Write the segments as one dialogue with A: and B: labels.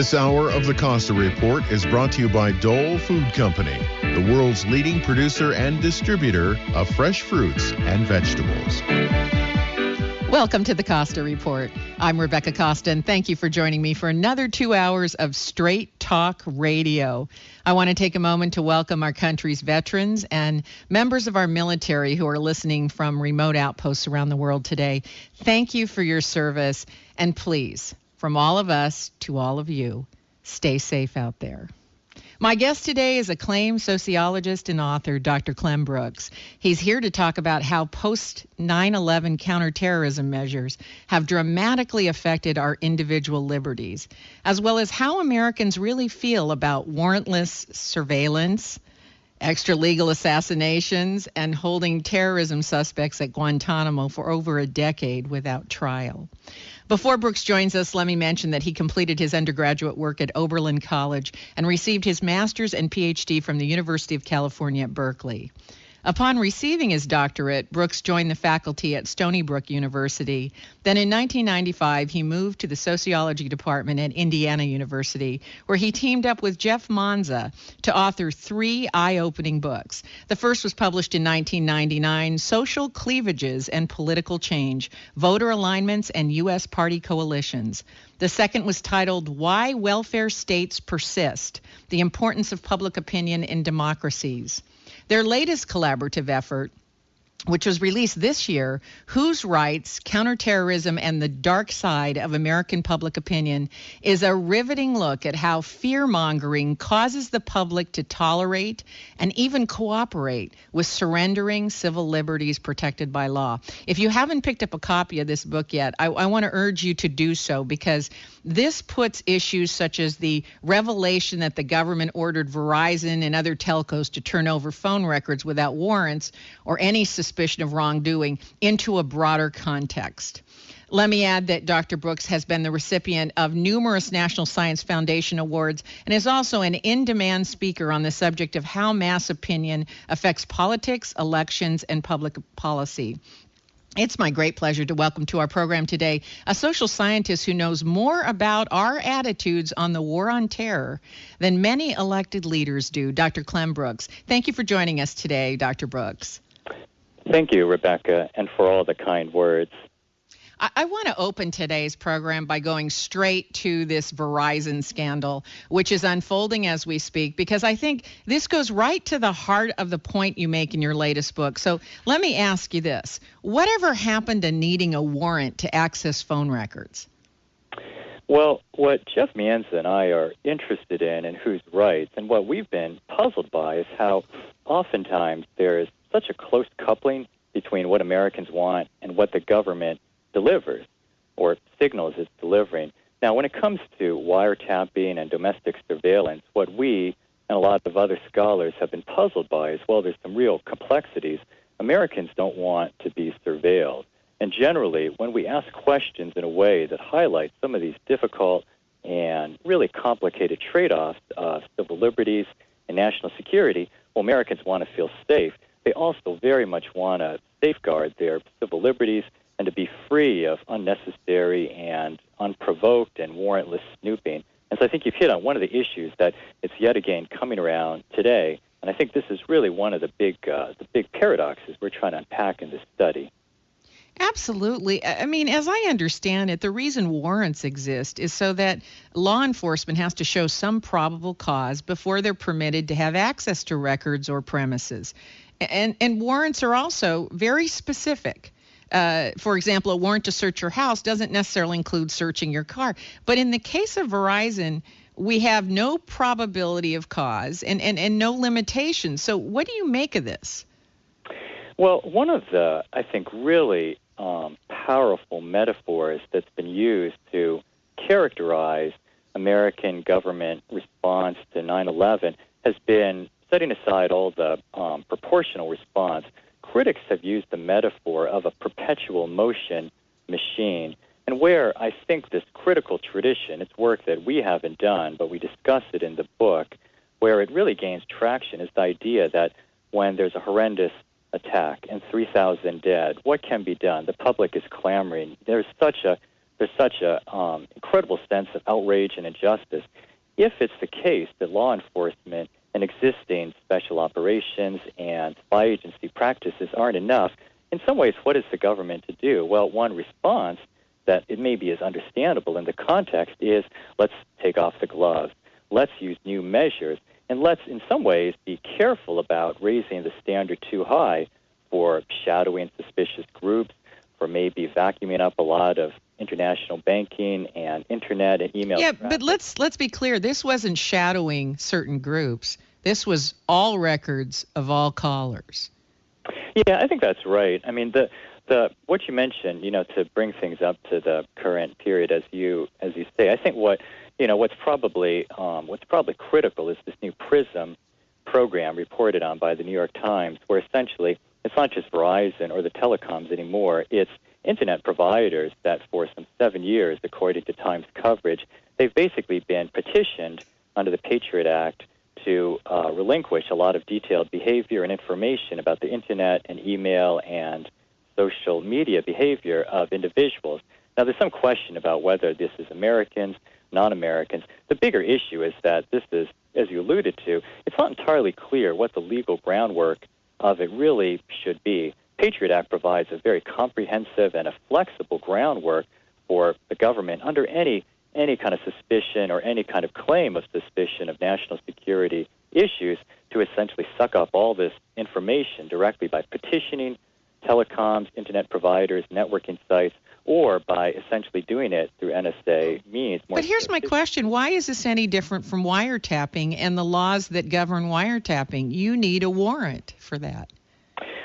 A: This hour of the Costa Report is brought to you by Dole Food Company, the world's leading producer and distributor of fresh fruits and vegetables.
B: Welcome to the Costa Report. I'm Rebecca Costa, and thank you for joining me for another 2 hours of straight talk radio. I want to take a moment to welcome our country's veterans and members of our military who are listening from remote outposts around the world today. Thank you for your service, and please, from all of us to all of you, stay safe out there. My guest today is acclaimed sociologist and author, Dr. Clem Brooks. He's here to talk about how post-9/11 counterterrorism measures have dramatically affected our individual liberties, as well as how Americans really feel about warrantless surveillance, extralegal assassinations, and holding terrorism suspects at Guantanamo for over a decade without trial. Before Brooks joins us, let me mention that he completed his undergraduate work at Oberlin College and received his master's and PhD from the University of California at Berkeley. Upon receiving his doctorate, Brooks joined the faculty at Stony Brook University. Then in 1995, he moved to the sociology department at Indiana University, where he teamed up with Jeff Manza to author 3 eye-opening books. The first was published in 1999, Social Cleavages and Political Change, Voter Alignments and U.S. Party Coalitions. The second was titled Why Welfare States Persist, The Importance of Public Opinion in Democracies. Their latest collaborative effort, which was released this year, Whose Rights, Counterterrorism, and the Dark Side of American Public Opinion, is a riveting look at how fear-mongering causes the public to tolerate and even cooperate with surrendering civil liberties protected by law. If you haven't picked up a copy of this book yet, I want to urge you to do so, because this puts issues such as the revelation that the government ordered Verizon and other telcos to turn over phone records without warrants or any suspicion of wrongdoing into a broader context. Let me add that Dr. Brooks has been the recipient of numerous National Science Foundation awards and is also an in-demand speaker on the subject of how mass opinion affects politics, elections, and public policy. It's my great pleasure to welcome to our program today a social scientist who knows more about our attitudes on the war on terror than many elected leaders do, Dr. Clem Brooks. Thank you for joining us today, Dr. Brooks.
C: Thank you, Rebecca, and for all the kind words.
B: I want to open today's program by going straight to this Verizon scandal, which is unfolding as we speak, because I think this goes right to the heart of the point you make in your latest book. So let me ask you this. Whatever happened to needing a warrant to access phone records?
C: Well, what Jeff Manza and I are interested in Whose Rights, and what we've been puzzled by, is how oftentimes there is such a close coupling between what Americans want and what the government delivers or signals it's delivering. Now, when it comes to wiretapping and domestic surveillance, what we and a lot of other scholars have been puzzled by is, well, there's some real complexities. Americans don't want to be surveilled. And generally, when we ask questions in a way that highlights some of these difficult and really complicated trade-offs of civil liberties and national security, well, Americans want to feel safe. They also very much want to safeguard their civil liberties and to be free of unnecessary and unprovoked and warrantless snooping. And so I think you've hit on one of the issues that it's yet again coming around today. And I think this is really one of the big paradoxes we're trying to unpack in this study.
B: Absolutely. I mean, as I understand it, the reason warrants exist is so that law enforcement has to show some probable cause before they're permitted to have access to records or premises. And warrants are also very specific. For example, a warrant to search your house doesn't necessarily include searching your car. But in the case of Verizon, we have no probability of cause and no limitations. So what do you make of this?
C: Well, one of the, I think, really powerful metaphors that's been used to characterize American government response to 9/11 has been, setting aside all the proportional response, critics have used the metaphor of a perpetual motion machine. And where I think this critical tradition, it's work that we haven't done, but we discuss it in the book, where it really gains traction is the idea that when there's a horrendous attack and 3,000 dead, what can be done? The public is clamoring. There's such a there's such a incredible sense of outrage and injustice. If it's the case that law enforcement and existing special operations and spy agency practices aren't enough, in some ways, what is the government to do? Well, one response that it maybe is understandable in the context is, let's take off the gloves, let's use new measures, and let's, in some ways, be careful about raising the standard too high for shadowing suspicious groups, for maybe vacuuming up a lot of international banking and internet and email
B: Yeah,
C: traffic.
B: but let's be clear. This wasn't shadowing certain groups. This was all records of all callers.
C: Yeah, I think that's right. I mean, the what you mentioned, to bring things up to the current period, as you say, I think what's probably critical is this new PRISM program reported on by the New York Times, where essentially it's not just Verizon or the telecoms anymore. It's internet providers that for some 7 years, according to Times coverage, they've basically been petitioned under the Patriot Act to relinquish a lot of detailed behavior and information about the internet and email and social media behavior of individuals. Now, there's some question about whether this is Americans, non-Americans. The bigger issue is that this is, as you alluded to, it's not entirely clear what the legal groundwork of it really should be. Patriot Act provides a very comprehensive and a flexible groundwork for the government under any kind of suspicion or any kind of claim of suspicion of national security issues to essentially suck up all this information directly by petitioning telecoms, internet providers, networking sites, or by essentially doing it through NSA means.
B: But here's my question. Why is this any different from wiretapping and the laws that govern wiretapping? You need a warrant for that.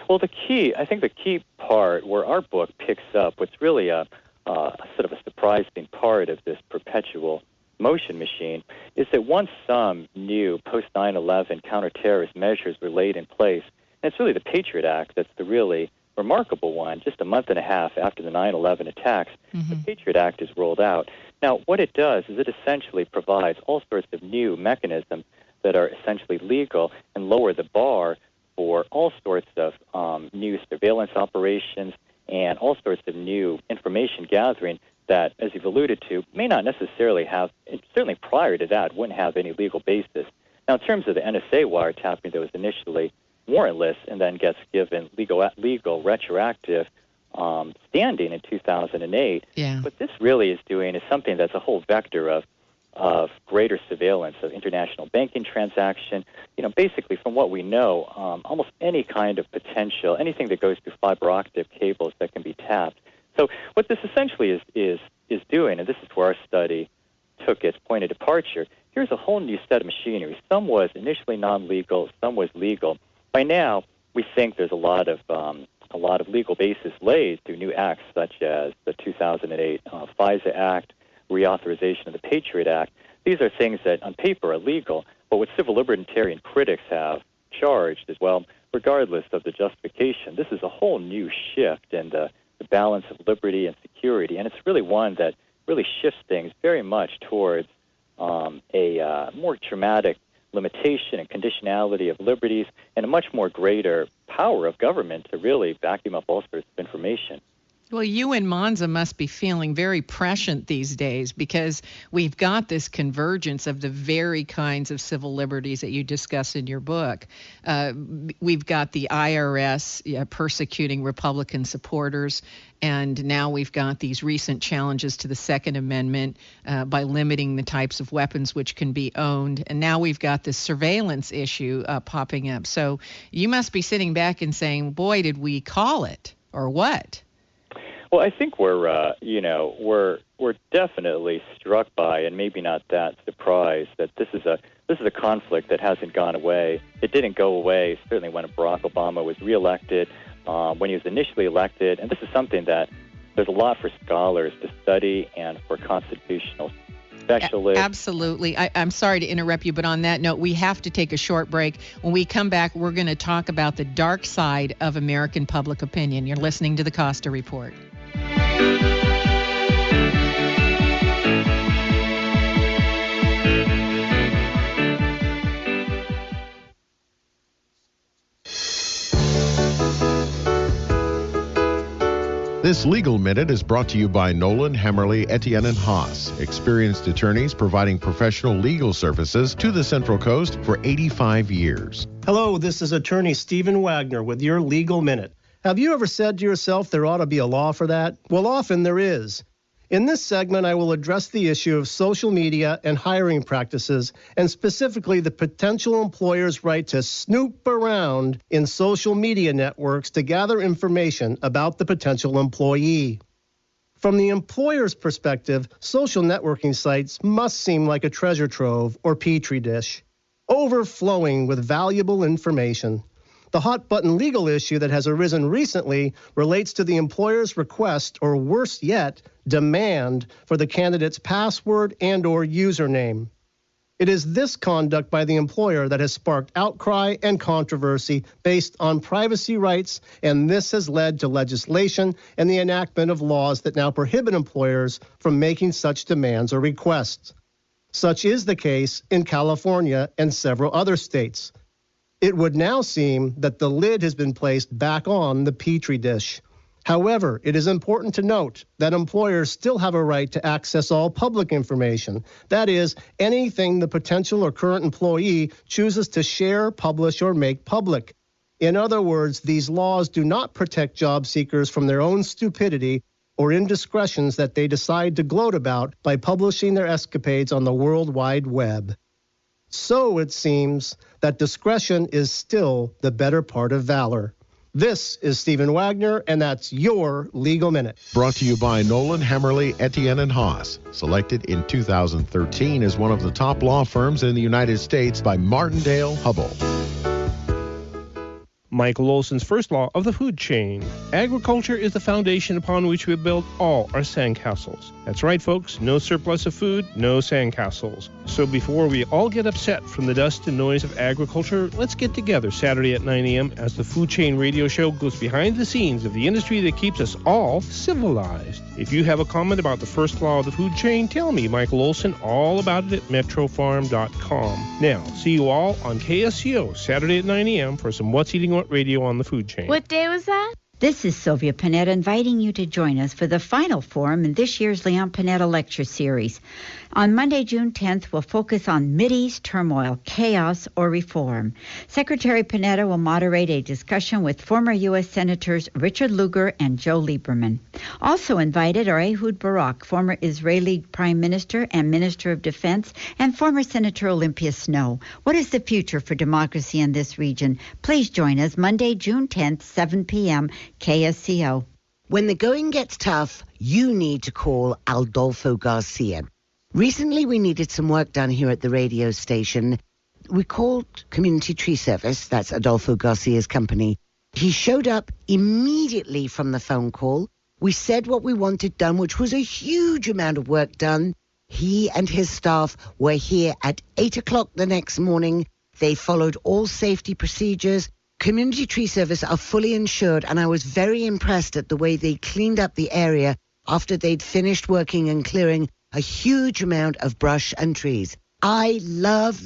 C: Well, I think the key part where our book picks up, what's really a sort of a surprising part of this perpetual motion machine, is that once some new post-9/11 counterterrorist measures were laid in place, and it's really the Patriot Act that's the really remarkable one, just a month and a half after the 9/11 attacks, the Patriot Act is rolled out. Now, what it does is it essentially provides all sorts of new mechanisms that are essentially legal and lower the bar for all sorts of new surveillance operations and all sorts of new information gathering that, as you've alluded to, may not necessarily have, certainly prior to that, wouldn't have any legal basis. Now, in terms of the NSA wiretapping that was initially warrantless and then gets given legal retroactive standing in 2008, what this really is doing is something that's a whole vector of greater surveillance of international banking transaction. Basically, from what we know, almost any kind of potential, anything that goes through fiber optic cables that can be tapped. So what this essentially is doing, and this is where our study took its point of departure, here's a whole new set of machinery. Some was initially non-legal, some was legal. By now, we think there's a lot of legal basis laid through new acts such as the 2008 FISA Act, reauthorization of the Patriot Act. These are things that on paper are legal, but what civil libertarian critics have charged as well, regardless of the justification, this is a whole new shift in the balance of liberty and security, and it's really one that really shifts things very much towards a more dramatic limitation and conditionality of liberties and a much more greater power of government to really vacuum up all sorts of information.
B: Well, you and Manza must be feeling very prescient these days because we've got this convergence of the very kinds of civil liberties that you discuss in your book. We've got the IRS persecuting Republican supporters, and now we've got these recent challenges to the Second Amendment by limiting the types of weapons which can be owned. And now we've got this surveillance issue popping up. So you must be sitting back and saying, boy, did we call it, or what?
C: Well, I think we're definitely struck by, and maybe not that surprised, that this is a conflict that hasn't gone away. It didn't go away certainly when Barack Obama was reelected, when he was initially elected, and this is something that there's a lot for scholars to study and for constitutional specialists.
B: Absolutely. I'm sorry to interrupt you, but on that note, we have to take a short break. When we come back, we're going to talk about the dark side of American public opinion. You're listening to the Costa Report.
A: This Legal Minute is brought to you by Nolan, Hammerly, Etienne, and Haas, experienced attorneys providing professional legal services to the Central Coast for 85 years.
D: Hello, this is attorney Stephen Wagner with your Legal Minute. Have you ever said to yourself there ought to be a law for that? Well, often there is. In this segment, I will address the issue of social media and hiring practices, and specifically the potential employer's right to snoop around in social media networks to gather information about the potential employee. From the employer's perspective, social networking sites must seem like a treasure trove or petri dish, overflowing with valuable information. The hot-button legal issue that has arisen recently relates to the employer's request, or worse yet, demand for the candidate's password and/or username. It is this conduct by the employer that has sparked outcry and controversy based on privacy rights, and this has led to legislation and the enactment of laws that now prohibit employers from making such demands or requests. Such is the case in California and several other states. It would now seem that the lid has been placed back on the petri dish. However, it is important to note that employers still have a right to access all public information. That is, anything the potential or current employee chooses to share, publish, or make public. In other words, these laws do not protect job seekers from their own stupidity or indiscretions that they decide to gloat about by publishing their escapades on the World Wide Web. So it seems that discretion is still the better part of valor. This is Stephen Wagner, and that's your Legal Minute.
A: Brought to you by Nolan, Hammerly, Etienne, and Haas. Selected in 2013 as one of the top law firms in the United States by Martindale Hubbell.
E: Michael Olson's first law of the food chain. Agriculture is the foundation upon which we build all our sandcastles. That's right, folks. No surplus of food, no sandcastles. So before we all get upset from the dust and noise of agriculture, let's get together Saturday at 9 a.m. as the Food Chain Radio Show goes behind the scenes of the industry that keeps us all civilized. If you have a comment about the first law of the food chain, tell me, Michael Olson, all about it at metrofarm.com. Now, see you all on KSCO Saturday at 9 a.m. for some What's Eating What Radio on the food chain.
F: What day was that?
G: This is Sylvia Panetta inviting you to join us for the final forum in this year's Leon Panetta Lecture Series. On Monday, June 10th, we'll focus on Mideast turmoil, chaos, or reform. Secretary Panetta will moderate a discussion with former U.S. Senators Richard Lugar and Joe Lieberman. Also invited are Ehud Barak, former Israeli Prime Minister and Minister of Defense, and former Senator Olympia Snowe. What is the future for democracy in this region? Please join us Monday, June 10th, 7 p.m., KSCO.
H: When the going gets tough, you need to call Adolfo Garcia. Recently, we needed some work done here at the radio station. We called Community Tree Service, that's Adolfo Garcia's company. He showed up immediately from the phone call. We said what we wanted done, which was a huge amount of work done. He and his staff were here at 8 o'clock the next morning. They followed all safety procedures. Community Tree Service are fully insured, and I was very impressed at the way they cleaned up the area after they'd finished working and clearing a huge amount of brush and trees. I love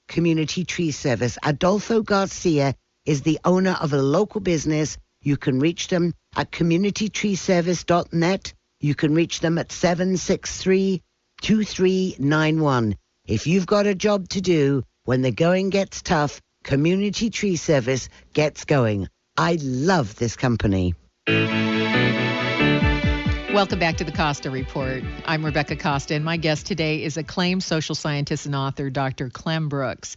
H: Community Tree Service. Adolfo Garcia is the owner of a local business. You can reach them at communitytreeservice.net. You can reach them at 763-2391. If you've got a job to do when the going gets tough, Community Tree Service gets going. I love this company.
B: Welcome back to the Costa Report. I'm Rebecca Costa, and my guest today is acclaimed social scientist and author, Dr. Clem Brooks.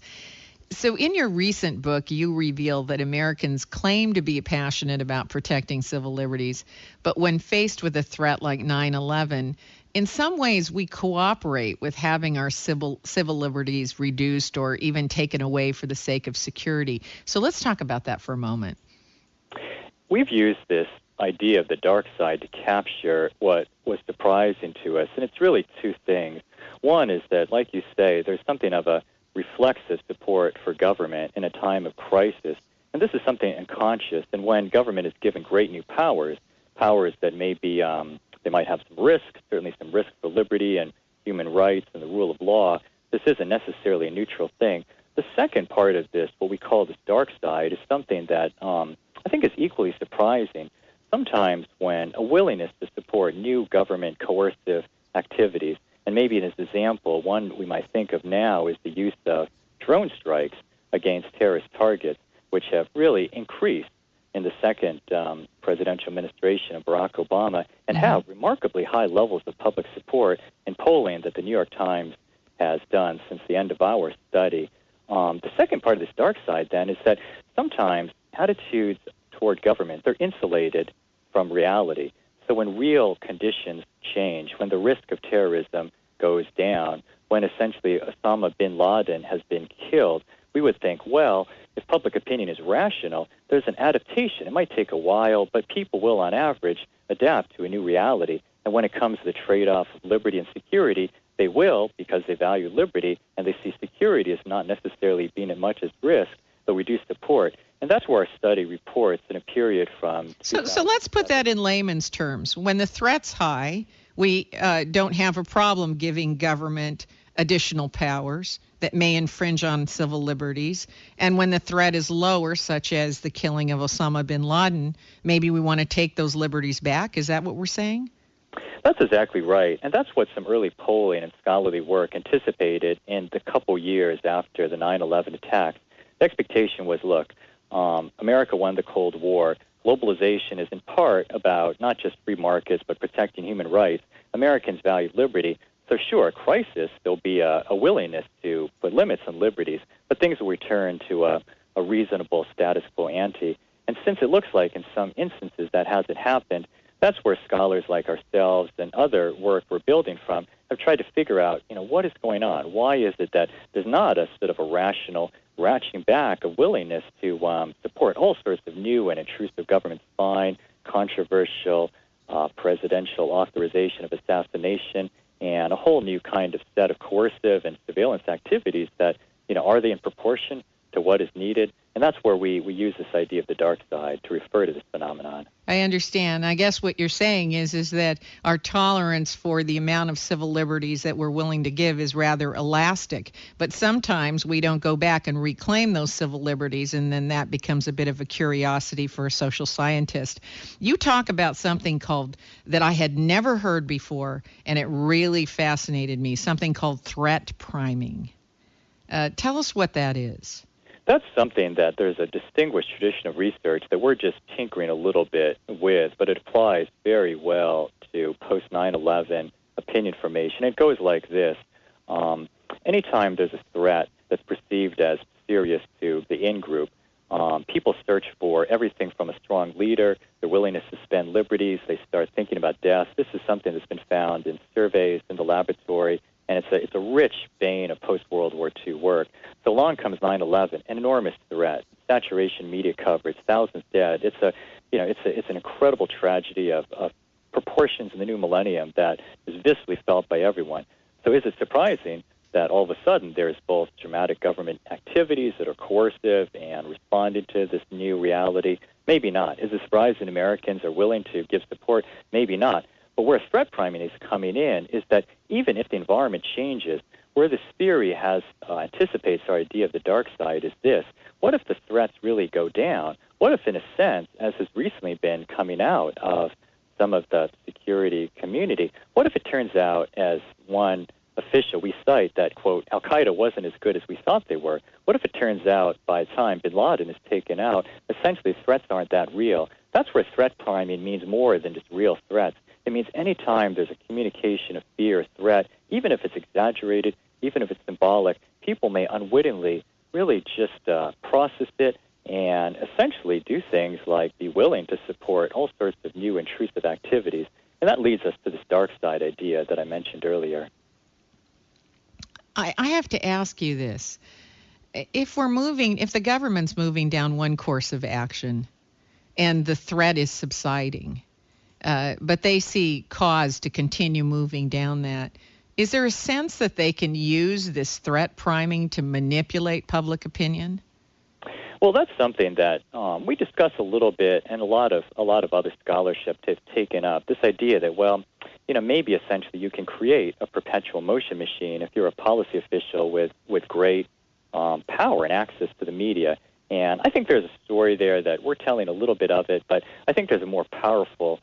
B: So in your recent book, you reveal that Americans claim to be passionate about protecting civil liberties, but when faced with a threat like 9/11, in some ways we cooperate with having our civil liberties reduced or even taken away for the sake of security. So let's talk about that for a moment.
C: We've used this idea of the dark side to capture what was surprising to us, and it's really two things. One is that, like you say, there's something of a reflexive support for government in a time of crisis, and this is something unconscious. And when government is given great new powers that may be, they might have some risk, certainly some risk for liberty and human rights and the rule of law, this isn't necessarily a neutral thing. The second part of this, what we call this dark side, is something that I think is equally surprising. sometimes when a willingness to support new government coercive activities, and maybe as an example, one we might think of now is the use of drone strikes against terrorist targets, which have really increased in the second presidential administration of Barack Obama and have remarkably high levels of public support in polling that the New York Times has done since the end of our study. The second part of this dark side, then, is that sometimes attitudes toward government, they're insulated from reality. So when real conditions change, when the risk of terrorism goes down, when essentially Osama bin Laden has been killed, we would think, well, if public opinion is rational, there's an adaptation. It might take a while, but people will, on average, adapt to a new reality. And when it comes to the trade-off of liberty and security, they will, because they value liberty, and they see security as not necessarily being at much as risk, but reduced support. And that's where our study reports in a period from...
B: So let's put that in layman's terms. When the threat's high, we don't have a problem giving government additional powers that may infringe on civil liberties. And when the threat is lower, such as the killing of Osama bin Laden, maybe we want to take those liberties back. Is that what we're saying?
C: That's exactly right. And that's what some early polling and scholarly work anticipated in the couple years after the 9/11 attacks. The expectation was, look, America won the Cold War. Globalization is in part about not just free markets, but protecting human rights. Americans value liberty. So sure, a crisis, there'll be a willingness to put limits on liberties, but things will return to a reasonable status quo ante. And since it looks like in some instances that hasn't happened, that's where scholars like ourselves and other work we're building from have tried to figure out, what is going on? Why is it that there's not a sort of a rational ratcheting back, a willingness to support all sorts of new and intrusive government spying, controversial presidential authorization of assassination, and a whole new kind of set of coercive and surveillance activities that, are they in proportion to what is needed? And that's where we use this idea of the dark side to refer to this phenomenon.
B: I understand. I guess what you're saying is that our tolerance for the amount of civil liberties that we're willing to give is rather elastic. But sometimes we don't go back and reclaim those civil liberties, and then that becomes a bit of a curiosity for a social scientist. You talk about something called, that I had never heard before, and it really fascinated me, something called threat priming. Tell us what that is.
C: That's something that there's a distinguished tradition of research that we're just tinkering a little bit with, but it applies very well to post-9/11 opinion formation. It goes like this. Anytime there's a threat that's perceived as serious to the in-group, people search for everything from a strong leader, their willingness to suspend liberties, they start thinking about death. This is something that's been found in surveys in the laboratory, and it's a rich vein of post-World War II work. So along comes 9/11, an enormous threat, saturation media coverage, thousands dead. It's an incredible tragedy of proportions in the new millennium that is viscerally felt by everyone. So is it surprising that all of a sudden there's both dramatic government activities that are coercive and responding to this new reality? Maybe not. Is it surprising Americans are willing to give support? Maybe not. But where threat priming is coming in is that even if the environment changes, where this theory anticipates our idea of the dark side is this: what if the threats really go down? What if, in a sense, as has recently been coming out of some of the security community, what if it turns out, as one official we cite, that, quote, Al-Qaeda wasn't as good as we thought they were? What if it turns out by the time bin Laden is taken out, essentially threats aren't that real? That's where threat priming means more than just real threats. It means any time there's a communication of fear or threat, even if it's exaggerated, even if it's symbolic, people may unwittingly really just process it and essentially do things like be willing to support all sorts of new intrusive activities. And that leads us to this dark side idea that I mentioned earlier.
B: I have to ask you this. If the government's moving down one course of action and the threat is subsiding, but they see cause to continue moving down that, is there a sense that they can use this threat priming to manipulate public opinion?
C: Well, that's something that we discuss a little bit, and a lot of other scholarship has taken up. This idea that, maybe essentially you can create a perpetual motion machine if you're a policy official with great power and access to the media, And I think there's a story there that we're telling a little bit of it, but I think there's a more powerful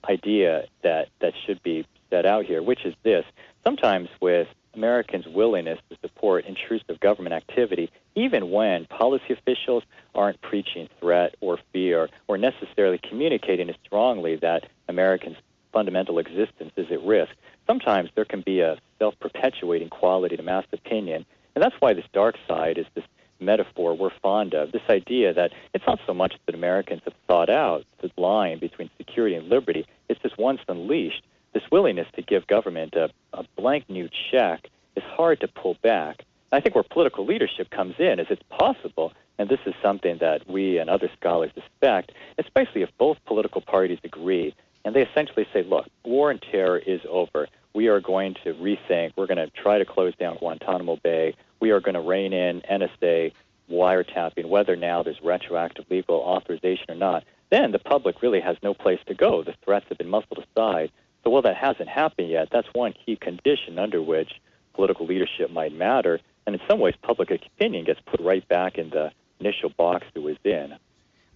C: idea that should be set out here, which is this. Sometimes with Americans' willingness to support intrusive government activity, even when policy officials aren't preaching threat or fear or necessarily communicating as strongly that Americans' fundamental existence is at risk, sometimes there can be a self-perpetuating quality to mass opinion. And that's why this dark side is this metaphor we're fond of, this idea that it's not so much that Americans have thought out the line between security and liberty. It's just once unleashed, this willingness to give government a blank new check is hard to pull back. I think where political leadership comes in is it's possible, and this is something that we and other scholars suspect, especially if both political parties agree, and they essentially say, look, war and terror is over. We are going to rethink. We're going to try to close down Guantanamo Bay. We are going to rein in NSA wiretapping, whether now there's retroactive legal authorization or not. Then the public really has no place to go. The threats have been muscled aside. So while that hasn't happened yet, that's one key condition under which political leadership might matter. And in some ways, public opinion gets put right back in the initial box it was in.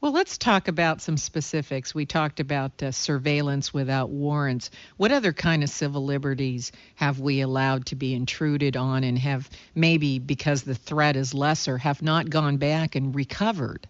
B: Well, let's talk about some specifics. We talked about surveillance without warrants. What other kind of civil liberties have we allowed to be intruded on and have maybe, because the threat is lesser, have not gone back and recovered?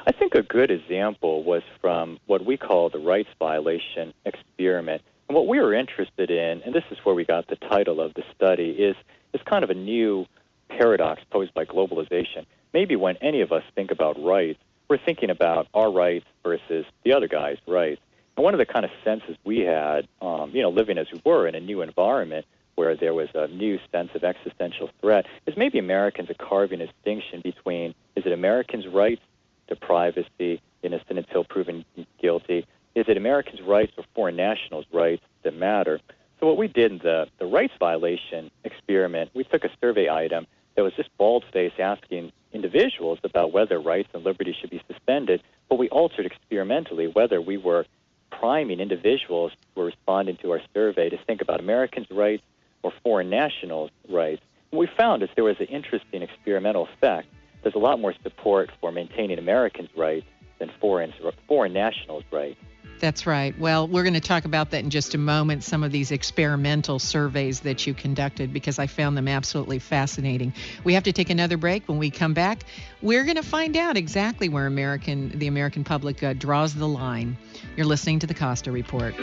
C: I think a good example was from what we call the rights violation experiment. And what we were interested in, and this is where we got the title of the study, is kind of a new paradox posed by globalization. Maybe when any of us think about rights, we're thinking about our rights versus the other guy's rights. And one of the kind of senses we had, living as we were in a new environment where there was a new sense of existential threat, is maybe Americans are carving a distinction between, is it Americans' rights to privacy, innocent until proven guilty? Is it Americans' rights or foreign nationals' rights that matter? So what we did in the rights violation experiment, we took a survey item that was just bald-faced asking individuals about whether rights and liberties should be suspended, but we altered experimentally whether we were priming individuals who were responding to our survey to think about Americans' rights or foreign nationals' rights. What we found is there was an interesting experimental effect. There's a lot more support for maintaining Americans' rights than foreign nationals' rights.
B: That's right. Well, we're going to talk about that in just a moment, some of these experimental surveys that you conducted, because I found them absolutely fascinating. We have to take another break. When we come back, we're going to find out exactly where the American public draws the line. You're listening to the Costa Report.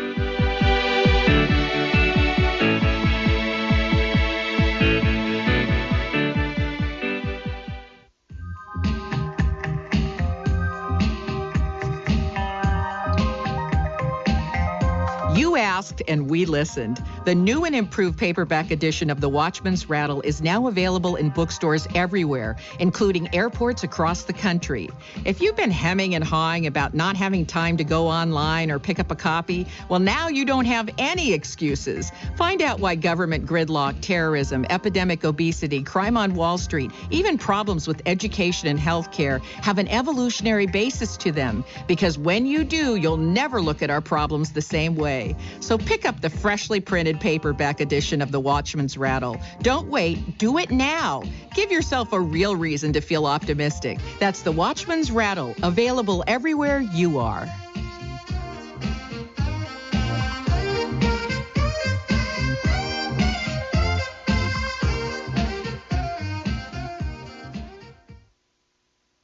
B: You asked and we listened. The new and improved paperback edition of The Watchman's Rattle is now available in bookstores everywhere, including airports across the country. If you've been hemming and hawing about not having time to go online or pick up a copy, well, now you don't have any excuses. Find out why government gridlock, terrorism, epidemic obesity, crime on Wall Street, even problems with education and health care have an evolutionary basis to them. Because when you do, you'll never look at our problems the same way. So pick up the freshly printed paperback edition of The Watchman's Rattle. Don't wait. Do it now. Give yourself a real reason to feel optimistic. That's The Watchman's Rattle, available everywhere you are.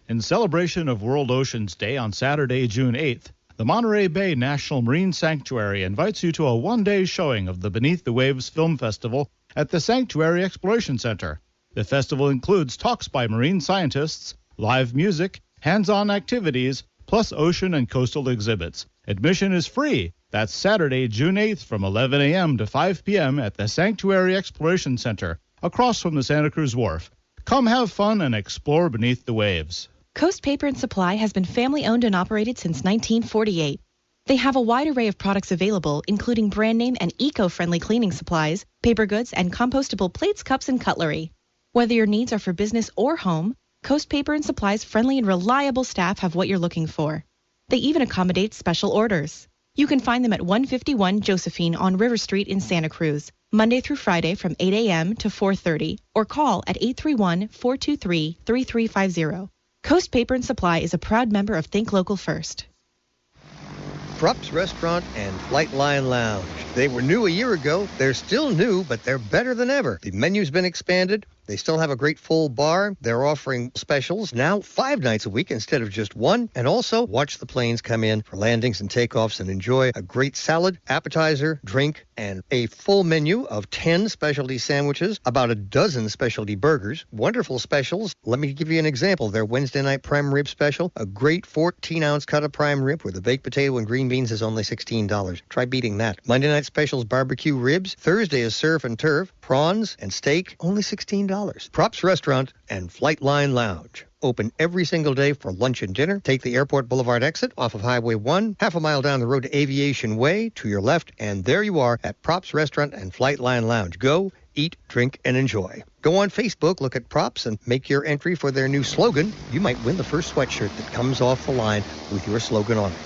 F: In celebration of World Oceans Day on Saturday, June 8th, the Monterey Bay National Marine Sanctuary invites you to a one-day showing of the Beneath the Waves Film Festival at the Sanctuary Exploration Center. The festival includes talks by marine scientists, live music, hands-on activities, plus ocean and coastal exhibits. Admission is free. That's Saturday, June 8th from 11 a.m. to 5 p.m. at the Sanctuary Exploration Center, across from the Santa Cruz Wharf. Come have fun and explore beneath the waves.
I: Coast Paper and Supply has been family-owned and operated since 1948. They have a wide array of products available, including brand name and eco-friendly cleaning supplies, paper goods, and compostable plates, cups, and cutlery. Whether your needs are for business or home, Coast Paper and Supply's friendly and reliable staff have what you're looking for. They even accommodate special orders. You can find them at 151 Josephine on River Street in Santa Cruz, Monday through Friday from 8 a.m. to 4:30, or call at 831-423-3350. Coast Paper and Supply is a proud member of Think Local First.
J: Props Restaurant and Flight Line Lounge. They were new a year ago. They're still new, but they're better than ever. The menu's been expanded. They still have a great full bar. They're offering specials now 5 nights a week instead of just 1. And also, watch the planes come in for landings and takeoffs and enjoy a great salad, appetizer, drink, and a full menu of 10 specialty sandwiches, about a dozen specialty burgers, wonderful specials. Let me give you an example. Their Wednesday night prime rib special, a great 14-ounce cut of prime rib with a baked potato and green beans is only $16. Try beating that. Monday night specials, barbecue ribs. Thursday is surf and turf, prawns, and steak, only $16. Props Restaurant and Flight Line Lounge. Open every single day for lunch and dinner. Take the Airport Boulevard exit off of Highway 1, half a mile down the road to Aviation Way, to your left, and there you are at Props Restaurant and Flight Line Lounge. Go, eat, drink, and enjoy. Go on Facebook, look at Props, and make your entry for their new slogan. You might win the first sweatshirt that comes off the line with your slogan on it.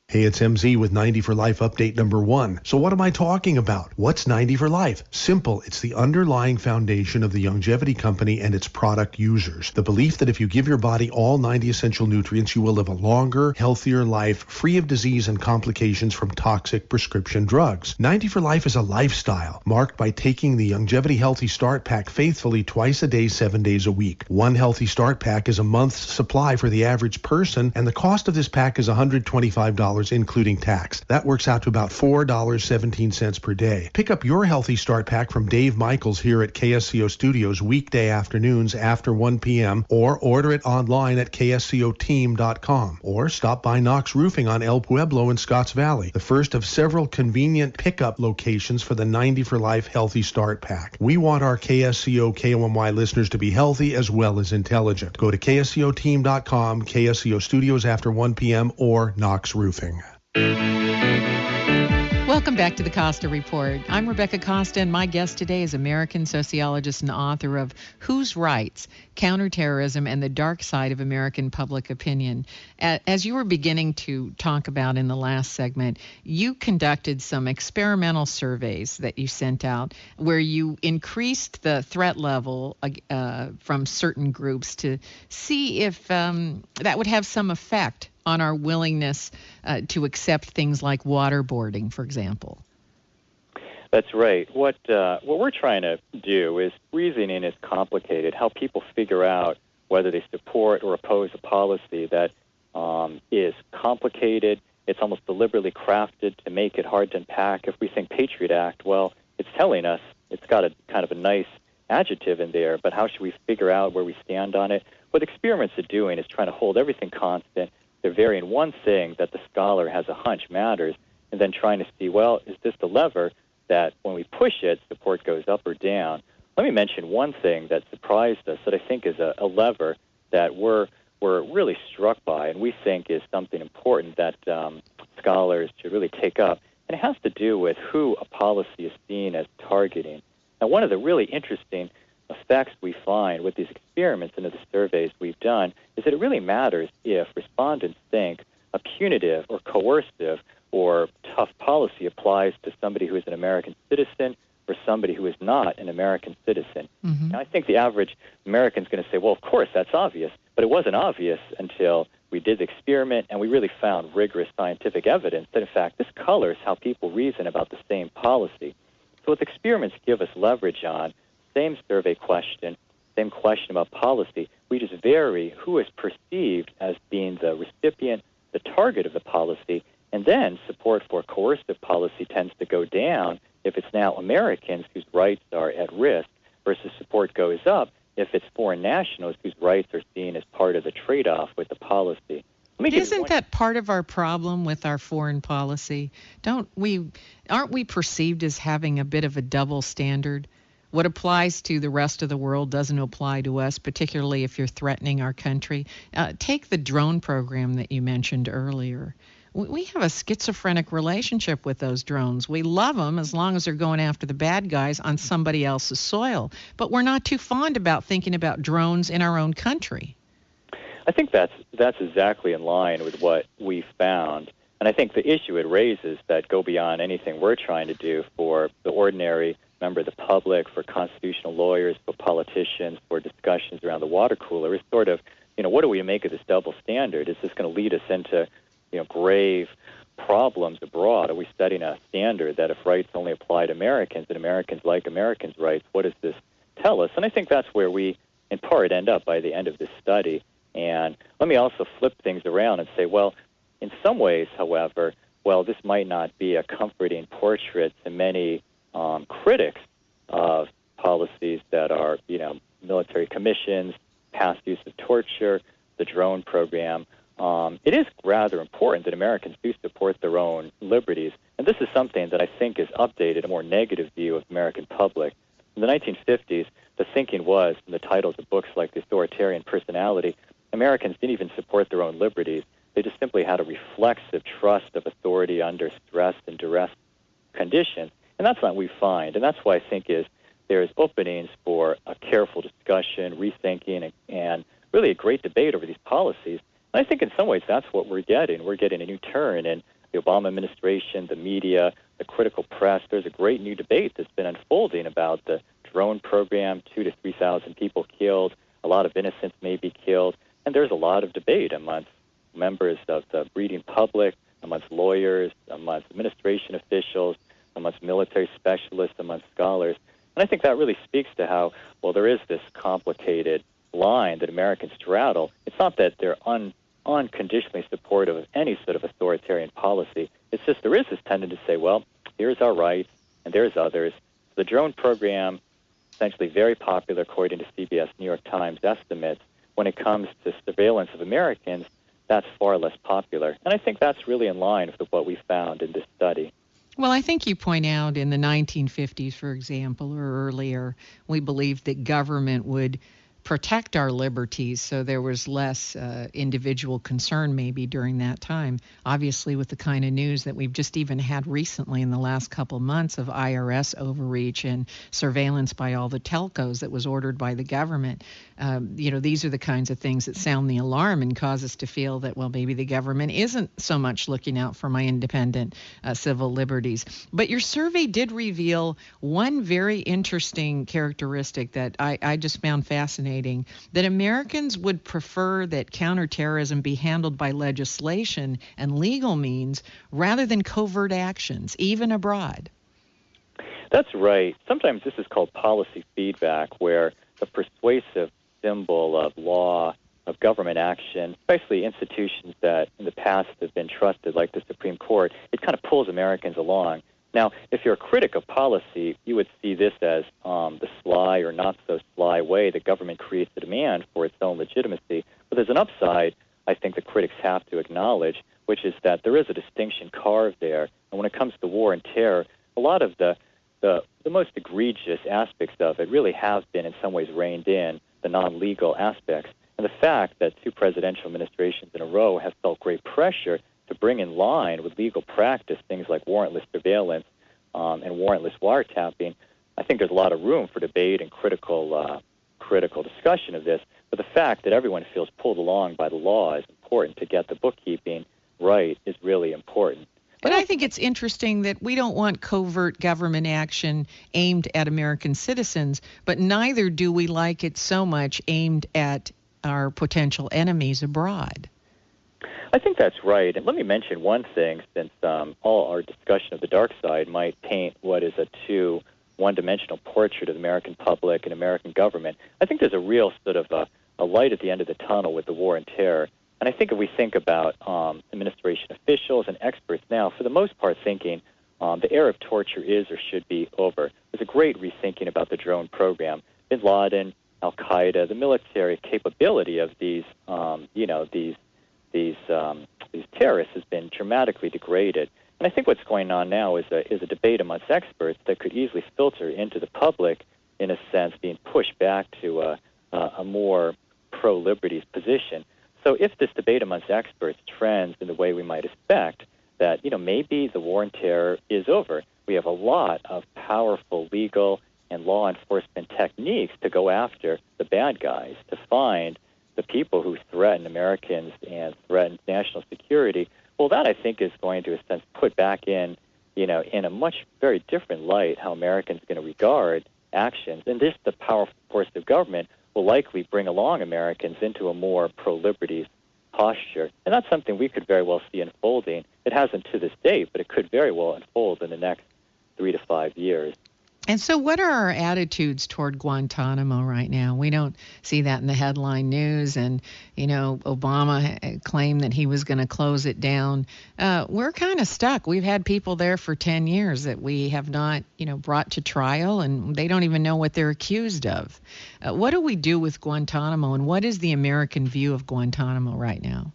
K: Hey, it's MZ with 90 for Life update number 1. So what am I talking about? What's 90 for Life? Simple. It's the underlying foundation of the Longevity Company and its product users. The belief that if you give your body all 90 essential nutrients, you will live a longer, healthier life, free of disease and complications from toxic prescription drugs. 90 for Life is a lifestyle marked by taking the Longevity Healthy Start Pack faithfully twice a day, 7 days a week. One Healthy Start Pack is a month's supply for the average person, and the cost of this pack is $125. Including tax. That works out to about $4.17 per day. Pick up your Healthy Start Pack from Dave Michaels here at KSCO Studios weekday afternoons after 1 p.m. or order it online at kscoteam.com or stop by Knox Roofing on El Pueblo in Scotts Valley, the first of several convenient pickup locations for the 90 for Life Healthy Start Pack. We want our KSCO KOMY listeners to be healthy as well as intelligent. Go to kscoteam.com, KSCO Studios after 1 p.m. or Knox Roofing.
B: Welcome back to the Costa Report. I'm Rebecca Costa, and my guest today is American sociologist and author of Whose Rights? Counterterrorism and the Dark Side of American Public Opinion. As you were beginning to talk about in the last segment, you conducted some experimental surveys that you sent out where you increased the threat level from certain groups to see if that would have some effect on our willingness to accept things like waterboarding, for example.
C: That's right. What we're trying to do is reasoning is complicated. How people figure out whether they support or oppose a policy that is complicated. It's almost deliberately crafted to make it hard to unpack. If we think Patriot Act, well, it's telling us it's got a kind of a nice adjective in there, but how should we figure out where we stand on it? What experiments are doing is trying to hold everything constant. They're varying one thing that the scholar has a hunch matters, and then trying to see, well, is this the lever that when we push it, support goes up or down? Let me mention one thing that surprised us that I think is a lever that we're really struck by and we think is something important that scholars should really take up. And it has to do with who a policy is seen as targeting. Now, one of the really interesting effects we find with these experiments and the surveys we've done is that it really matters if respondents think a punitive or coercive or tough policy applies to somebody who is an American citizen or somebody who is not an American citizen. Mm-hmm. Now, I think the average American is going to say, well, of course, that's obvious, but it wasn't obvious until we did the experiment and we really found rigorous scientific evidence that, in fact, this colors how people reason about the same policy. So what the experiments give us leverage on, same survey question, same question about policy, we just vary who is perceived as being the recipient, the target of the policy, and then support for coercive policy tends to go down if it's now Americans whose rights are at risk versus support goes up if it's foreign nationals whose rights are seen as part of the trade-off with the policy.
B: Isn't that part of our problem with our foreign policy? Aren't we perceived as having a bit of a double standard? What applies to the rest of the world doesn't apply to us, particularly if you're threatening our country. Take the drone program that you mentioned earlier. We have a schizophrenic relationship with those drones. We love them as long as they're going after the bad guys on somebody else's soil. But we're not too fond about thinking about drones in our own country.
C: I think that's exactly in line with what we found. And I think the issue it raises that go beyond anything we're trying to do for the ordinary member of the public, for constitutional lawyers, for politicians, for discussions around the water cooler is sort of, what do we make of this double standard? Is this going to lead us into, grave problems abroad? Are we setting a standard that if rights only apply to Americans and Americans like Americans' rights, what does this tell us? And I think that's where we, in part, end up by the end of this study. And let me also flip things around and say, well, in some ways, however, this might not be a comforting portrait to many critics of policies that are, military commissions, past use of torture, the drone program. It is rather important that Americans do support their own liberties, and this is something that I think has updated a more negative view of the American public. In the 1950s, the thinking was, in the titles of books like The Authoritarian Personality, Americans didn't even support their own liberties. They just simply had a reflexive trust of authority under stress and duress conditions, and that's not what we find. And that's why I think there's openings for a careful discussion, rethinking, and really a great debate over these policies. And I think in some ways that's what we're getting. We're getting a new turn in the Obama administration, the media, the critical press. There's a great new debate that's been unfolding about the drone program, 2,000 to 3,000 people killed, a lot of innocents may be killed, and there's a lot of debate amongst members of the reading public, amongst lawyers, amongst administration officials, amongst military specialists, amongst scholars. And I think that really speaks to how, there is this complicated line that Americans straddle. It's not that they're unconditionally supportive of any sort of authoritarian policy. It's just there is this tendency to say, here's our rights, and there's others. The drone program, essentially very popular according to CBS New York Times estimates. When it comes to surveillance of Americans, that's far less popular. And I think that's really in line with what we found in this study.
B: Well, I think you point out in the 1950s, for example, or earlier, we believed that government would protect our liberties, so there was less individual concern maybe during that time. Obviously, with the kind of news that we've just even had recently in the last couple months of IRS overreach and surveillance by all the telcos that was ordered by the government, these are the kinds of things that sound the alarm and cause us to feel that, maybe the government isn't so much looking out for my independent civil liberties. But your survey did reveal one very interesting characteristic that I just found fascinating, that Americans would prefer that counterterrorism be handled by legislation and legal means rather than covert actions, even abroad.
C: That's right. Sometimes this is called policy feedback, where the persuasive symbol of law, of government action, especially institutions that in the past have been trusted, like the Supreme Court, it kind of pulls Americans along. Now, if you're a critic of policy, you would see this as the sly or not so sly way the government creates a demand for its own legitimacy. But there's an upside I think the critics have to acknowledge, which is that there is a distinction carved there. And when it comes to war and terror, a lot of the most egregious aspects of it really have been in some ways reined in, the non-legal aspects. And the fact that two presidential administrations in a row have felt great pressure to bring in line with legal practice things like warrantless surveillance and warrantless wiretapping, I think there's a lot of room for debate and critical discussion of this. But the fact that everyone feels pulled along by the law is important. To get the bookkeeping right is really important.
B: But I think it's interesting that we don't want covert government action aimed at American citizens, but neither do we like it so much aimed at our potential enemies abroad.
C: I think that's right. And let me mention one thing, since all our discussion of the dark side might paint what is a too one-dimensional portrait of the American public and American government. I think there's a real sort of a light at the end of the tunnel with the war and terror. And I think if we think about administration officials and experts now, for the most part thinking the era of torture is or should be over. There's a great rethinking about the drone program. Bin Laden, Al-Qaeda, the military capability of these terrorists has been dramatically degraded. And I think what's going on now is a debate amongst experts that could easily filter into the public, in a sense, being pushed back to a more pro-liberties position. So if this debate amongst experts trends in the way we might expect, that maybe the war on terror is over. We have a lot of powerful legal and law enforcement techniques to go after the bad guys, to find the people who threaten Americans and threaten national security. Well, that I think is going to, in a sense, put back in, in a much very different light how Americans are going to regard actions. And this, the powerful force of government, will likely bring along Americans into a more pro-liberties posture. And that's something we could very well see unfolding. It hasn't to this date, but it could very well unfold in the next 3 to 5 years.
B: And so what are our attitudes toward Guantanamo right now? We don't see that in the headline news. And, Obama claimed that he was going to close it down. We're kind of stuck. We've had people there for 10 years that we have not, brought to trial, and they don't even know what they're accused of. What do we do with Guantanamo, and what is the American view of Guantanamo right now?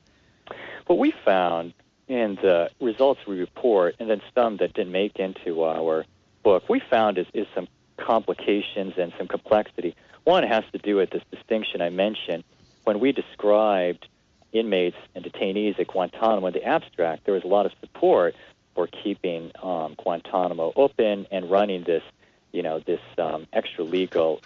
C: What we found in the results we report, and then some that didn't make into our book, we found is some complications and some complexity. One has to do with this distinction I mentioned. When we described inmates and detainees at Guantanamo in the abstract, there was a lot of support for keeping Guantanamo open and running this extra legal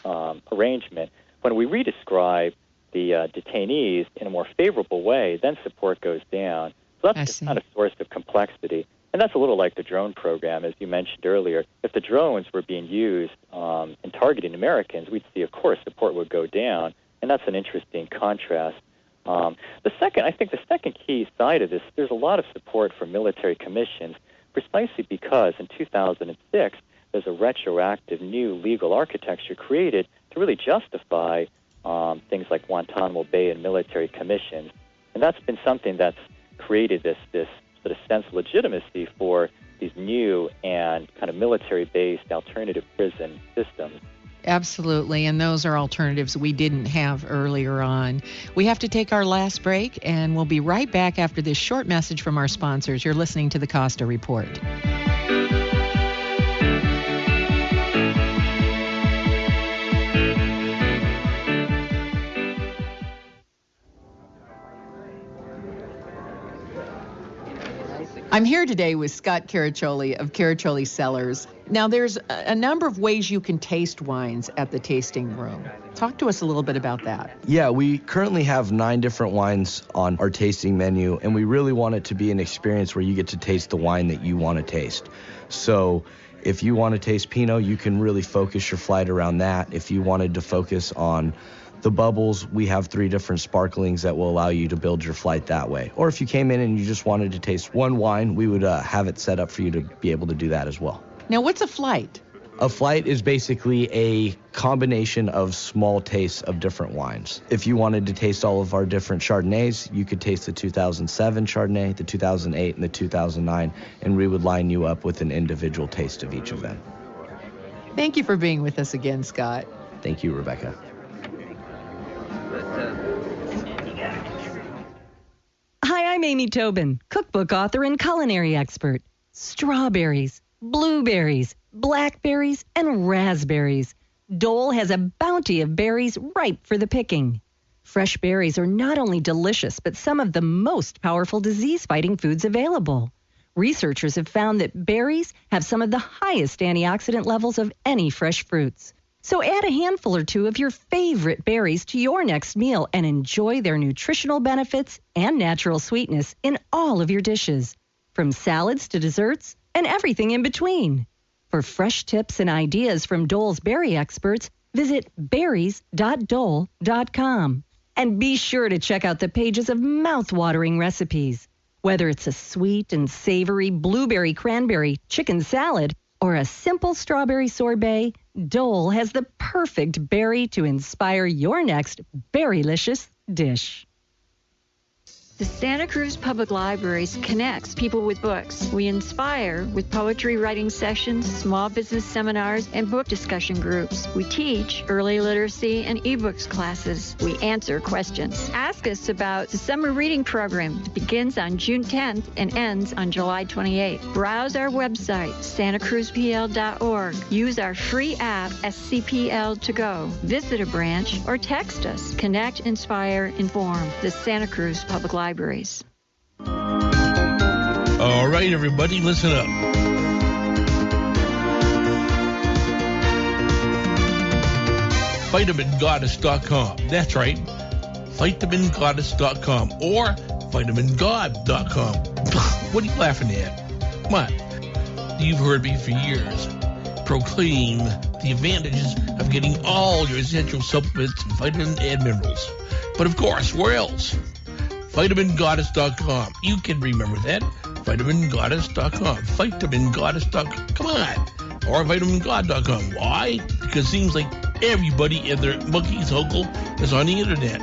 C: arrangement. When we redescribe the detainees in a more favorable way, then support goes down. So that's kind of source of complexity. And that's a little like the drone program, as you mentioned earlier. If the drones were being used in targeting Americans, we'd see, of course, support would go down, and that's an interesting contrast. The second key side of this, there's a lot of support for military commissions, precisely because in 2006, there's a retroactive new legal architecture created to really justify things like Guantanamo Bay and military commissions. And that's been something that's created this sort of sense of legitimacy for these new and kind of military-based alternative prison systems.
B: Absolutely, and those are alternatives we didn't have earlier on. We have to take our last break, and we'll be right back after this short message from our sponsors. You're listening to the Costa Report. I'm here today with Scott Caraccioli of Caraccioli Cellars. Now, there's a number of ways you can taste wines at the tasting room. Talk to us a little bit about that.
L: Yeah, we currently have 9 different wines on our tasting menu, and we really want it to be an experience where you get to taste the wine that you want to taste. So if you want to taste Pinot, you can really focus your flight around that. If you wanted to focus on the bubbles, we have 3 different sparklings that will allow you to build your flight that way. Or if you came in and you just wanted to taste one wine, we would have it set up for you to be able to do that as well.
B: Now, what's a flight?
L: A flight is basically a combination of small tastes of different wines. If you wanted to taste all of our different Chardonnays, you could taste the 2007 Chardonnay, the 2008, and the 2009, and we would line you up with an individual taste of each of them.
B: Thank you for being with us again, Scott.
L: Thank you, Rebecca.
M: Hi, I'm Amy Tobin, cookbook author and culinary expert. Strawberries, blueberries, blackberries, and raspberries. Dole has a bounty of berries ripe for the picking. Fresh berries are not only delicious, but some of the most powerful disease-fighting foods available. Researchers have found that berries have some of the highest antioxidant levels of any fresh fruits. So add a handful or 2 of your favorite berries to your next meal and enjoy their nutritional benefits and natural sweetness in all of your dishes, from salads to desserts and everything in between. For fresh tips and ideas from Dole's berry experts, visit berries.dole.com. And be sure to check out the pages of mouth-watering recipes. Whether it's a sweet and savory blueberry cranberry chicken salad or a simple strawberry sorbet, Dole has the perfect berry to inspire your next berrylicious dish.
N: The Santa Cruz Public Libraries connects people with books. We inspire with poetry writing sessions, small business seminars, and book discussion groups. We teach early literacy and ebooks classes. We answer questions. Ask us about the summer reading program that begins on June 10th and ends on July 28th. Browse our website, santacruzpl.org. Use our free app, SCPL to go. Visit a branch or text us. Connect, inspire, inform. The Santa Cruz Public Libraries.
O: All right, everybody, listen up. VitaminGoddess.com. That's right. VitaminGoddess.com or VitaminGod.com. What are you laughing at? Come on. you've heard me for years proclaim the advantages of getting all your essential supplements, vitamins, and minerals. But of course, where else? VitaminGoddess.com. You can remember that. VitaminGoddess.com. VitaminGoddess.com. Come on. Or VitaminGod.com. Why? Because it seems like everybody and their monkey's uncle is on the internet.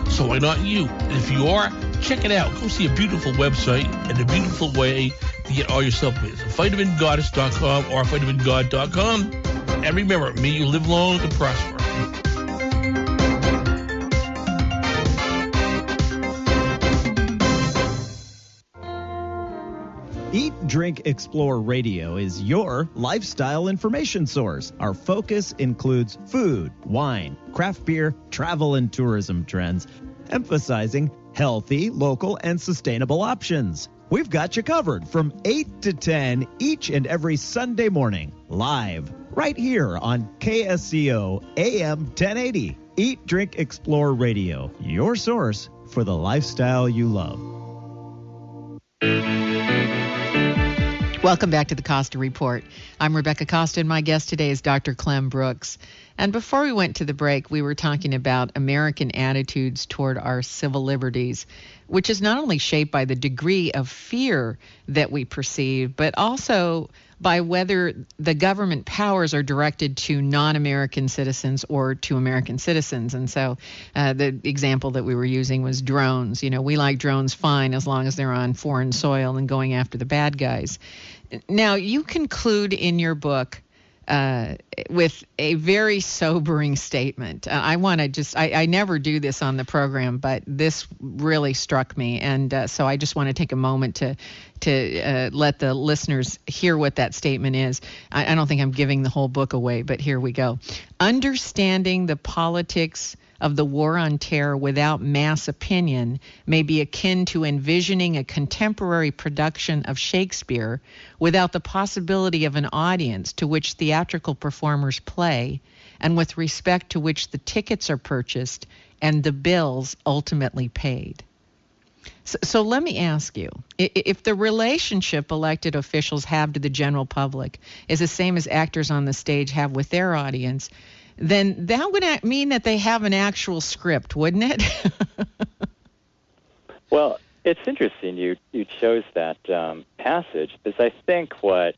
O: So why not you? And if you are, check it out. Go see a beautiful website and a beautiful way to get all your supplements. VitaminGoddess.com or VitaminGod.com. And remember, may you live long and prosper.
P: Eat, Drink, Explore Radio is your lifestyle information source. Our focus includes food, wine, craft beer, travel, and tourism trends, emphasizing healthy, local, and sustainable options. We've got you covered from 8 to 10 each and every Sunday morning, live, right here on KSCO AM 1080. Eat, Drink, Explore Radio, your source for the lifestyle you love.
B: Welcome back to the Costa Report. I'm Rebecca Costa, and my guest today is Dr. Clem Brooks. And before we went to the break, we were talking about American attitudes toward our civil liberties, which is not only shaped by the degree of fear that we perceive, but also by whether the government powers are directed to non-American citizens or to American citizens. And so the example that we were using was drones. You know, we like drones fine as long as they're on foreign soil and going after the bad guys. Now, you conclude in your book with a very sobering statement. I want to just, I never do this on the program, but this really struck me. And so I just want to take a moment to let the listeners hear what that statement is. I don't think I'm giving the whole book away, but here we go. Understanding the politics of the war on terror without mass opinion may be akin to envisioning a contemporary production of Shakespeare without the possibility of an audience to which theatrical performers play and with respect to which the tickets are purchased and the bills ultimately paid. So let me ask you, if the relationship elected officials have to the general public is the same as actors on the stage have with their audience, then that would mean that they have an actual script, wouldn't it?
C: Well, it's interesting you chose that passage, because I think what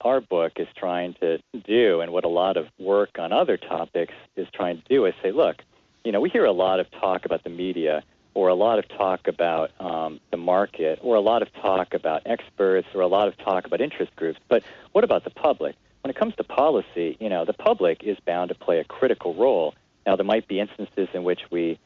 C: our book is trying to do, and what a lot of work on other topics is trying to do, is say, look, you know, we hear a lot of talk about the media, or a lot of talk about the market, or a lot of talk about experts, or a lot of talk about interest groups, but what about the public? When it comes to policy, you know, the public is bound to play a critical role. Now, there might be instances in which we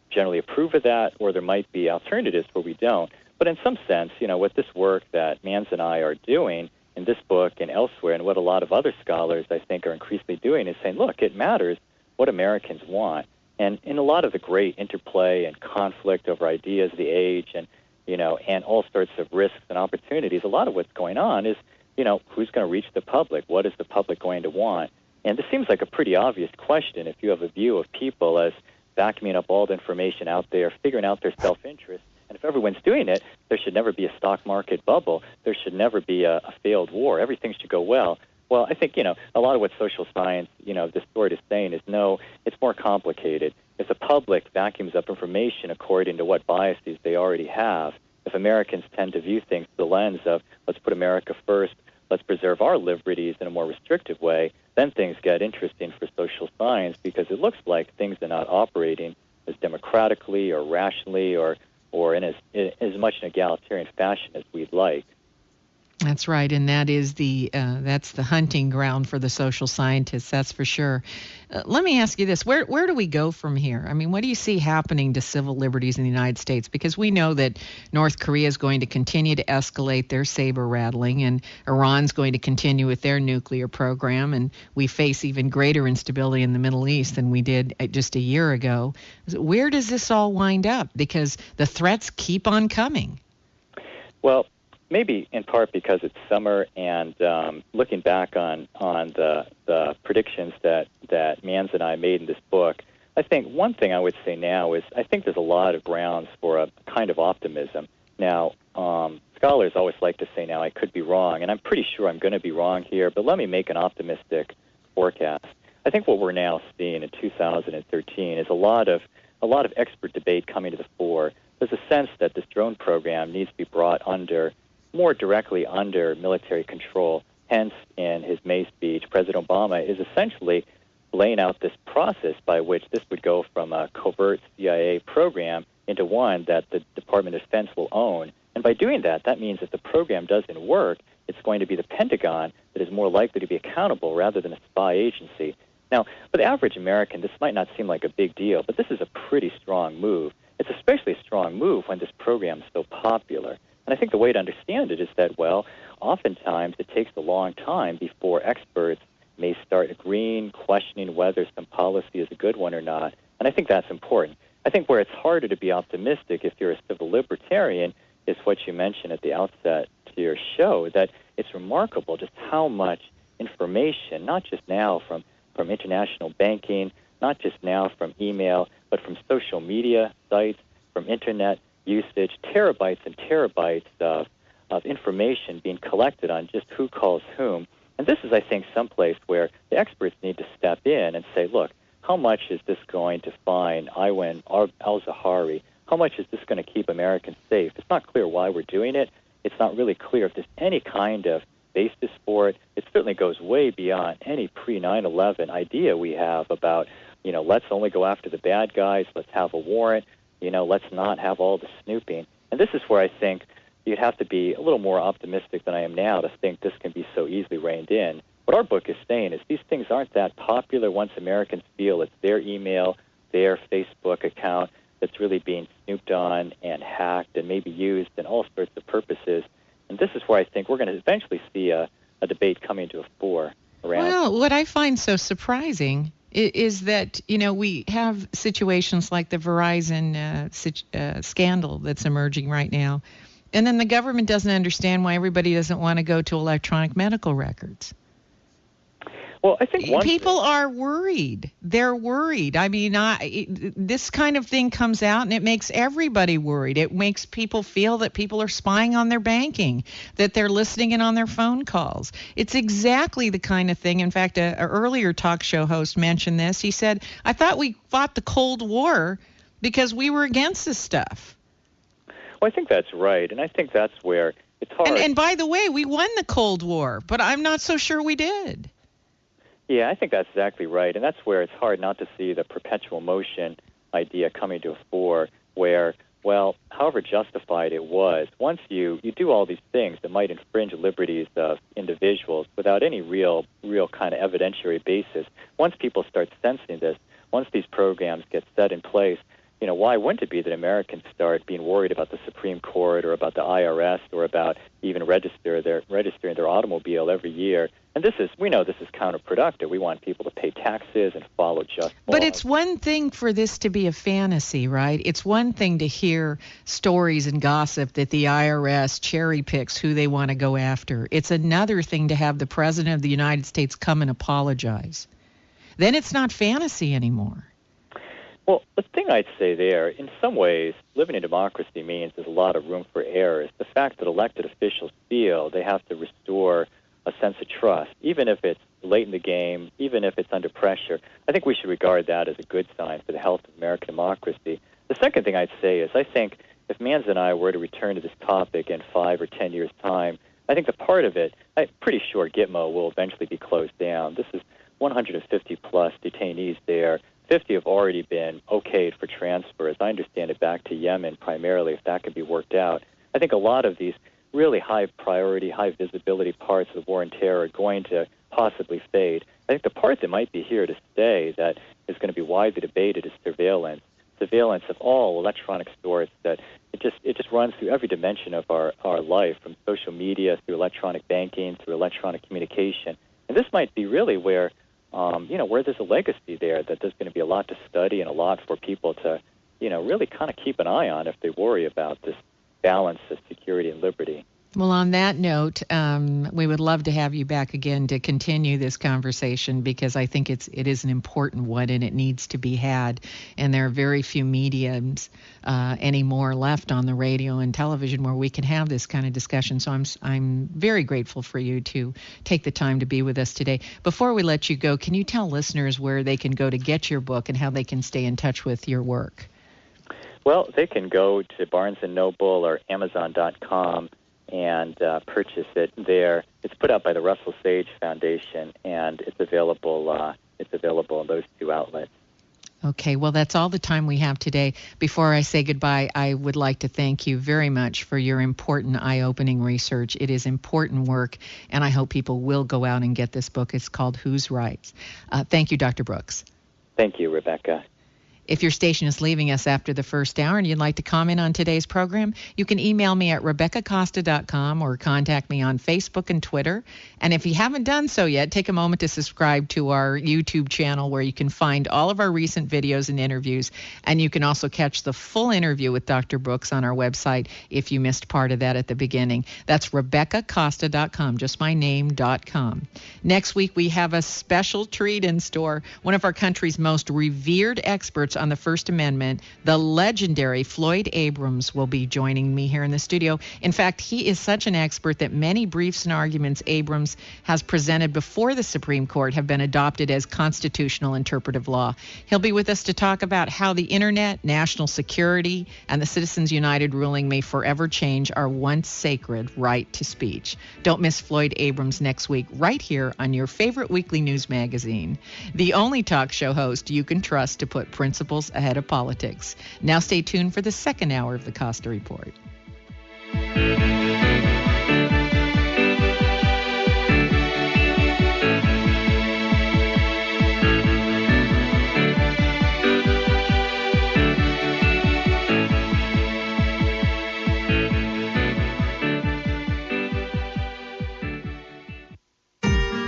C: generally approve of that, or there might be alternatives where we don't. But in some sense, you know, with this work that Manza and I are doing in this book and elsewhere, and what a lot of other scholars, I think, are increasingly doing, is saying, look, it matters what Americans want. And in a lot of the great interplay and conflict over ideas of the age and, you know, and all sorts of risks and opportunities, a lot of what's going on is, you know, who's going to reach the public? What is the public going to want? And this seems like a pretty obvious question if you have a view of people as vacuuming up all the information out there, figuring out their self-interest. And if everyone's doing it, there should never be a stock market bubble. There should never be a failed war. Everything should go well. Well, I think, you know, a lot of what social science, you know, this sort is saying is no, it's more complicated. If the public vacuums up information according to what biases they already have, if Americans tend to view things through the lens of let's put America first, let's preserve our liberties in a more restrictive way, then things get interesting for social science, because it looks like things are not operating as democratically or rationally or in as much an egalitarian fashion as we'd like.
B: That's right, and that is that's the hunting ground for the social scientists, that's for sure. Let me ask you this: where do we go from here? I mean, what do you see happening to civil liberties in the United States? Because we know that North Korea is going to continue to escalate their saber rattling, and Iran's going to continue with their nuclear program, and we face even greater instability in the Middle East than we did just a year ago. Where does this all wind up? Because the threats keep on coming.
C: Well, maybe in part because it's summer, and looking back on the predictions that Manza and I made in this book, I think one thing I would say now is I think there's a lot of grounds for a kind of optimism. Now, scholars always like to say, now I could be wrong, and I'm pretty sure I'm going to be wrong here, but let me make an optimistic forecast. I think what we're now seeing in 2013 is a lot of expert debate coming to the fore. There's a sense that this drone program needs to be brought more directly under military control. Hence, in his May speech, President Obama is essentially laying out this process by which this would go from a covert CIA program into one that the Department of Defense will own. And by doing that, that means if the program doesn't work, it's going to be the Pentagon that is more likely to be accountable rather than a spy agency. Now, for the average American, this might not seem like a big deal, but this is a pretty strong move. It's especially a strong move when this program is so popular. And I think the way to understand it is that, well, oftentimes it takes a long time before experts may start agreeing, questioning whether some policy is a good one or not. And I think that's important. I think where it's harder to be optimistic if you're a civil libertarian is what you mentioned at the outset to your show, that it's remarkable just how much information, not just now from international banking, not just now from email, but from social media sites, from internet usage, terabytes and terabytes of information being collected on just who calls whom. And this is, I think, someplace where the experts need to step in and say, look, how much is this going to fine Ayman al-Zawahiri? How much is this going to keep Americans safe? It's not clear why we're doing it. It's not really clear if there's any kind of basis for it. It certainly goes way beyond any pre-9/11 idea we have about, let's only go after the bad guys, let's have a warrant, let's not have all the snooping. And this is where I think you'd have to be a little more optimistic than I am now to think this can be so easily reined in. What our book is saying is these things aren't that popular once Americans feel it's their email, their Facebook account that's really being snooped on and hacked and maybe used in all sorts of purposes. And this is where I think we're going to eventually see a debate coming to a fore around.
B: Well, what I find so surprising is that, we have situations like the Verizon scandal that's emerging right now. And then the government doesn't understand why everybody doesn't want to go to electronic medical records.
C: Well, I think
B: people are worried. They're worried. I mean, this kind of thing comes out and it makes everybody worried. It makes people feel that people are spying on their banking, that they're listening in on their phone calls. It's exactly the kind of thing. In fact, an earlier talk show host mentioned this. He said, I thought we fought the Cold War because we were against this stuff.
C: Well, I think that's right. And I think that's where it's hard.
B: And by the way, we won the Cold War, but I'm not so sure we did.
C: Yeah, I think that's exactly right. And that's where it's hard not to see the perpetual motion idea coming to a fore where, well, however justified it was, once you do all these things that might infringe liberties of individuals without any real kind of evidentiary basis, once people start sensing this, once these programs get set in place, why wouldn't it be that Americans start being worried about the Supreme Court or about the IRS or about even registering their automobile every year? And we know this is counterproductive. We want people to pay taxes and follow just laws.
B: But it's one thing for this to be a fantasy, right? It's one thing to hear stories and gossip that the IRS cherry picks who they want to go after. It's another thing to have the President of the United States come and apologize. Then it's not fantasy anymore.
C: Well, the thing I'd say there, in some ways, living in democracy means there's a lot of room for errors. The fact that elected officials feel they have to restore a sense of trust, even if it's late in the game, even if it's under pressure, I think we should regard that as a good sign for the health of American democracy. The second thing I'd say is I think if Manza and I were to return to this topic in 5 or 10 years' time, I think the part of it, I'm pretty sure Gitmo will eventually be closed down. This is 150-plus detainees there. 50 have already been okayed for transfer, as I understand it, back to Yemen primarily, if that could be worked out. I think a lot of these really high-priority, high-visibility parts of the war on terror are going to possibly fade. I think the part that might be here to stay that is going to be widely debated is surveillance of all electronic sorts, that it just runs through every dimension of our life, from social media through electronic banking, through electronic communication. And this might be really where where there's a legacy there, that there's going to be a lot to study and a lot for people to, really kind of keep an eye on if they worry about this balance of security and liberty.
B: Well, on that note, we would love to have you back again to continue this conversation, because I think it is an important one and it needs to be had. And there are very few mediums anymore left on the radio and television where we can have this kind of discussion. So I'm very grateful for you to take the time to be with us today. Before we let you go, can you tell listeners where they can go to get your book and how they can stay in touch with your work?
C: Well, they can go to Barnes & Noble or Amazon.com and purchase it there. It's put out by the Russell Sage Foundation, and it's available in those two outlets.
B: Okay, well, that's all the time we have today. Before I say goodbye, I would like to thank you very much for your important, eye-opening research. It is important work, and I hope people will go out and get this book. It's called Whose Rights? Thank you, Dr. Brooks.
C: Thank you, Rebecca.
B: If your station is leaving us after the first hour and you'd like to comment on today's program, you can email me at RebeccaCosta.com or contact me on Facebook and Twitter. And if you haven't done so yet, take a moment to subscribe to our YouTube channel, where you can find all of our recent videos and interviews. And you can also catch the full interview with Dr. Brooks on our website if you missed part of that at the beginning. That's RebeccaCosta.com, just my name.com. Next week, we have a special treat in store. One of our country's most revered experts on the First Amendment, the legendary Floyd Abrams, will be joining me here in the studio. In fact, he is such an expert that many briefs and arguments Abrams has presented before the Supreme Court have been adopted as constitutional interpretive law. He'll be with us to talk about how the internet, national security, and the Citizens United ruling may forever change our once sacred right to speech. Don't miss Floyd Abrams next week, right here on your favorite weekly news magazine, the only talk show host you can trust to put principles ahead of politics. Now stay tuned for the second hour of the Costa Report.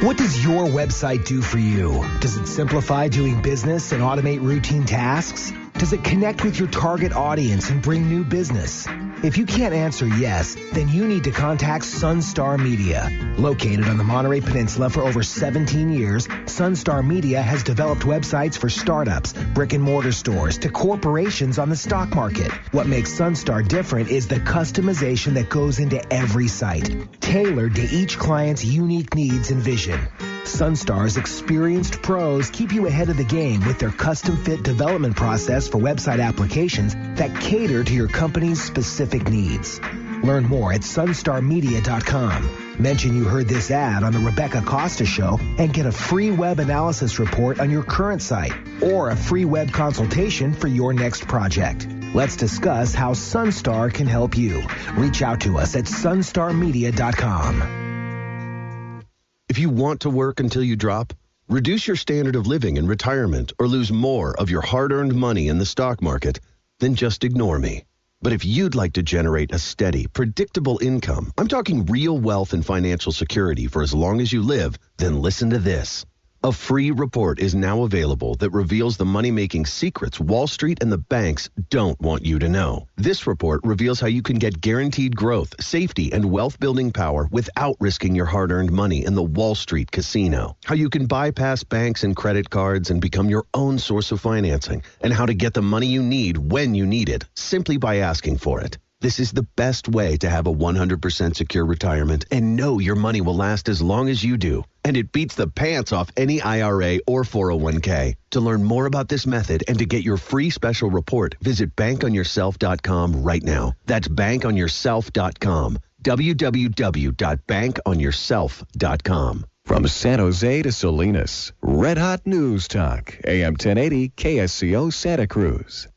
Q: What does your website do for you? Does it simplify doing business and automate routine tasks? Does it connect with your target audience and bring new business? If you can't answer yes, then you need to contact Sunstar Media. Located on the Monterey Peninsula for over 17 years, Sunstar Media has developed websites for startups, brick-and-mortar stores, to corporations on the stock market. What makes Sunstar different is the customization that goes into every site, tailored to each client's unique needs and vision. Sunstar's experienced pros keep you ahead of the game with their custom-fit development process for website applications that cater to your company's specific needs. Learn more at sunstarmedia.com. Mention you heard this ad on the Rebecca Costa Show and get a free web analysis report on your current site or a free web consultation for your next project. Let's discuss how Sunstar can help you. Reach out to us at sunstarmedia.com.
R: If you want to work until you drop, reduce your standard of living in retirement, or lose more of your hard-earned money in the stock market, then just ignore me. But if you'd like to generate a steady, predictable income, I'm talking real wealth and financial security for as long as you live, then listen to this. A free report is now available that reveals the money-making secrets Wall Street and the banks don't want you to know. This report reveals how you can get guaranteed growth, safety, and wealth-building power without risking your hard-earned money in the Wall Street casino. How you can bypass banks and credit cards and become your own source of financing, and how to get the money you need when you need it, simply by asking for it. This is the best way to have a 100% secure retirement and know your money will last as long as you do. And it beats the pants off any IRA or 401k. To learn more about this method and to get your free special report, visit bankonyourself.com right now. That's bankonyourself.com. www.bankonyourself.com.
S: From San Jose to Salinas, Red Hot News Talk, AM 1080 KSCO Santa Cruz.